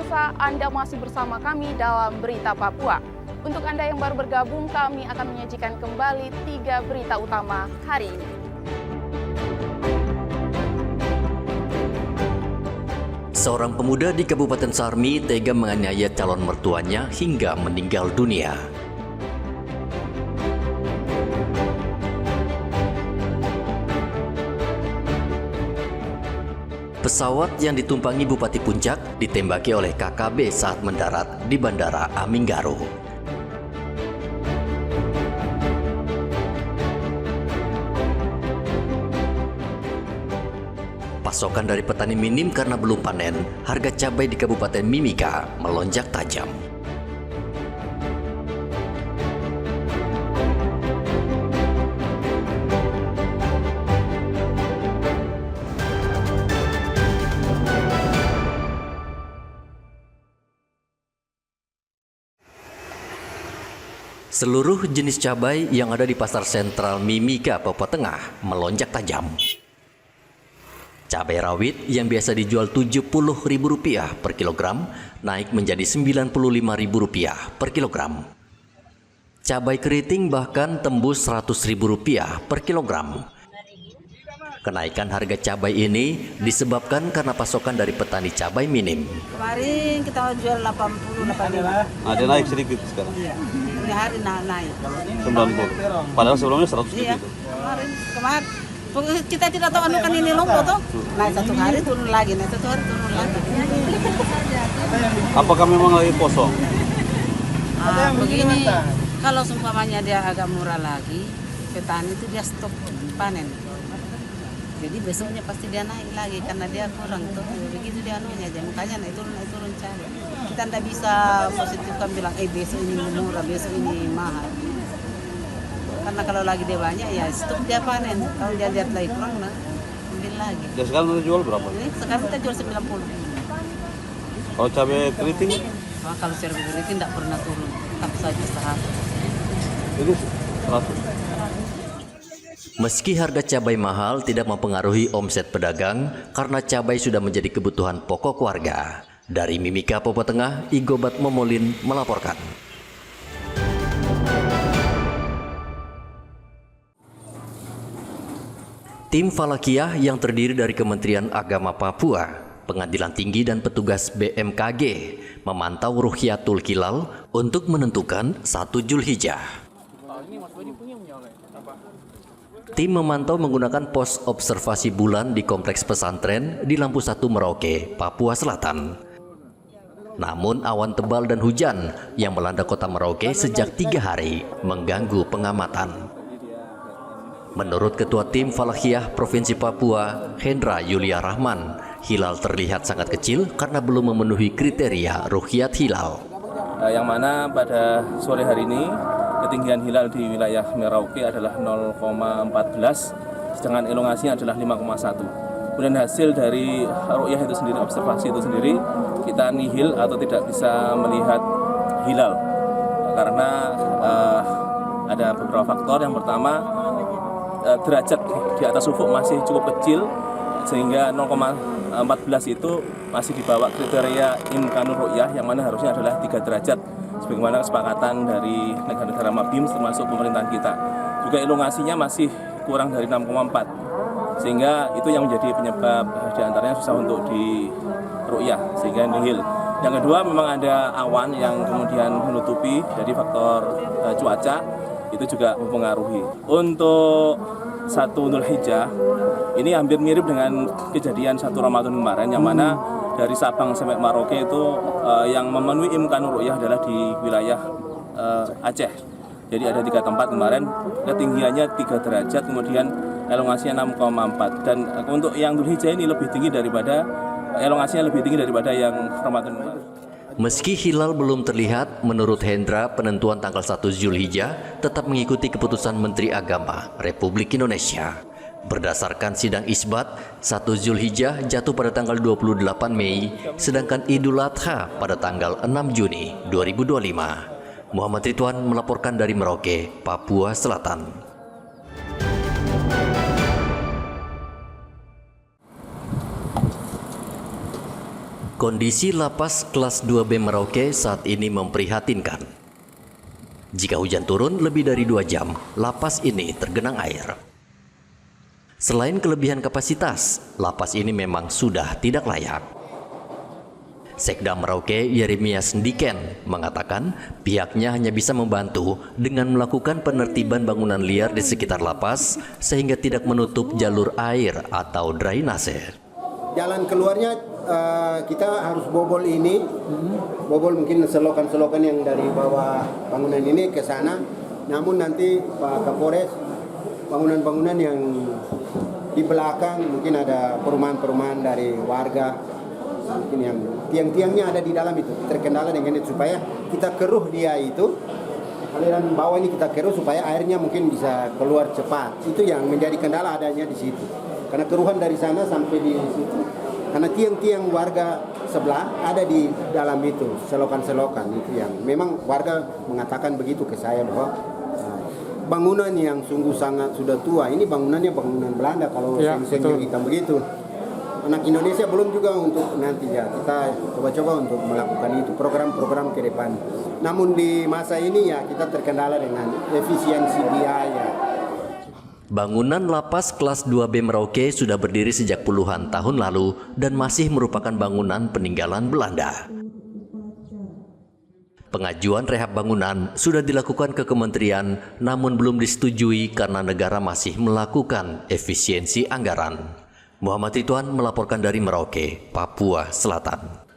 biasa, Anda masih bersama kami dalam Berita Papua. Untuk Anda yang baru bergabung, kami akan menyajikan kembali 3 berita utama hari ini. Seorang pemuda di Kabupaten Sarmi tega menganiaya calon mertuanya hingga meninggal dunia. Pesawat yang ditumpangi Bupati Puncak ditembaki oleh KKB saat mendarat di Bandara Aminggaru. Pasokan dari petani minim karena belum panen, harga cabai di Kabupaten Mimika melonjak tajam. Seluruh jenis cabai yang ada di pasar sentral Mimika, Papua Tengah melonjak tajam. Cabai rawit yang biasa dijual Rp70.000 per kilogram naik menjadi Rp95.000 per kilogram. Cabai keriting bahkan tembus Rp100.000 per kilogram. Kenaikan harga cabai ini disebabkan karena pasokan dari petani cabai minim. Kemarin kita jual 80-85. Ada naik sedikit sekarang. Iya. Ini hari naik. 90. Padahal sebelumnya 100 Iya. gitu. Kemarin. Kita tidak tahu kan ini lombok tuh. Naik satu hari turun lagi, naik satu hari turun lagi. Apakah memang lagi kosong? Begini, kalau seumpamanya dia agak murah lagi, petani itu dia stok panen. Jadi besoknya pasti dia naik lagi karena dia kurang tuh. Begitu dia anunya aja, makanya naik turun cari. Kita tidak bisa positif kan bilang, besok ini murah, besok ini mahal. Karena kalau lagi dia banyak ya stok dia panen. Kalau dia lihat lagi kurang, nah ambil lagi. Dan sekarang kita jual berapa? Ini sekarang kita jual 90. Kalau cabai keriting? Kalau cabai keriting tidak pernah turun, tetap saja 100. Ini 100. Meski harga cabai mahal tidak mempengaruhi omset pedagang karena cabai sudah menjadi kebutuhan pokok warga. Dari Mimika, Papua Tengah, Igobat Momolin melaporkan. Tim Falakiyah yang terdiri dari Kementerian Agama Papua, Pengadilan Tinggi dan petugas BMKG memantau Ruhyatul Hilal untuk menentukan 1 Zulhijjah. Tim memantau menggunakan pos observasi bulan di kompleks pesantren di Lampu 1 Merauke, Papua Selatan. Namun awan tebal dan hujan yang melanda kota Merauke sejak 3 hari mengganggu pengamatan. Menurut Ketua Tim Falakiyah Provinsi Papua, Hendra Yulia Rahman, hilal terlihat sangat kecil karena belum memenuhi kriteria ruhyat hilal. Yang mana pada sore hari ini ketinggian hilal di wilayah Merauke adalah 0,14, sedangkan elongasinya adalah 5,1. Kemudian hasil dari ru'yah itu sendiri, observasi itu sendiri, kita nihil atau tidak bisa melihat hilal karena ada beberapa faktor. Yang pertama, derajat di atas ufuk masih cukup kecil sehingga 0,14 itu masih di bawah kriteria imkanur ru'yah yang mana harusnya adalah 3 derajat sebagaimana kesepakatan dari negara-negara Mabim termasuk pemerintahan kita. Juga elongasinya masih kurang dari 6,4 sehingga itu yang menjadi penyebab diantaranya susah untuk di ru'yah sehingga nihil. Yang kedua, memang ada awan yang kemudian menutupi dari faktor cuaca, itu juga mempengaruhi. Untuk 1 Dzulhijjah ini hampir mirip dengan kejadian 1 Ramadan kemarin yang mana dari Sabang sampai Merauke itu yang memenuhi imkanur ru'yah adalah di wilayah Aceh. Jadi ada 3 tempat kemarin, ketinggiannya 3 derajat, kemudian elongasinya 6,4. Dan untuk yang Dzulhijjah ini lebih tinggi daripada elongasinya lebih tinggi daripada yang Ramadan kemarin. Meski hilal belum terlihat, menurut Hendra, penentuan tanggal 1 Zulhijjah tetap mengikuti keputusan Menteri Agama Republik Indonesia. Berdasarkan sidang isbat, 1 Zulhijjah jatuh pada tanggal 28 Mei, sedangkan Idul Adha pada tanggal 6 Juni 2025. Muhammad Ridwan melaporkan dari Merauke, Papua Selatan. Kondisi lapas kelas 2B Merauke saat ini memprihatinkan. Jika hujan turun lebih dari 2 jam, lapas ini tergenang air. Selain kelebihan kapasitas, lapas ini memang sudah tidak layak. Sekda Merauke Yeremias Ndiken mengatakan pihaknya hanya bisa membantu dengan melakukan penertiban bangunan liar di sekitar lapas sehingga tidak menutup jalur air atau drainase. Jalan keluarnya kita harus bobol ini, bobol mungkin selokan-selokan yang dari bawah bangunan ini ke sana. Namun nanti Pak Kapolres, bangunan-bangunan yang di belakang mungkin ada perumahan-perumahan dari warga, mungkin yang tiang-tiangnya ada di dalam itu terkendala dengan itu supaya kita keruh dia itu aliran bawah ini kita keruh supaya airnya mungkin bisa keluar cepat. Itu yang menjadi kendala adanya di situ. Karena keruhan dari sana sampai di situ. Karena tiang-tiang warga sebelah ada di dalam itu selokan-selokan itu yang memang warga mengatakan begitu ke saya bahwa bangunan yang sungguh sangat sudah tua. Ini bangunannya bangunan Belanda kalau seng-seng hitam begitu. Anak Indonesia belum juga untuk nanti ya kita coba-coba untuk melakukan itu program-program ke depan. Namun di masa ini ya kita terkendala dengan efisiensi biaya. Bangunan lapas kelas 2B Merauke sudah berdiri sejak puluhan tahun lalu dan masih merupakan bangunan peninggalan Belanda. Pengajuan rehab bangunan sudah dilakukan ke kementerian namun belum disetujui karena negara masih melakukan efisiensi anggaran. Muhammad Ridwan melaporkan dari Merauke, Papua Selatan.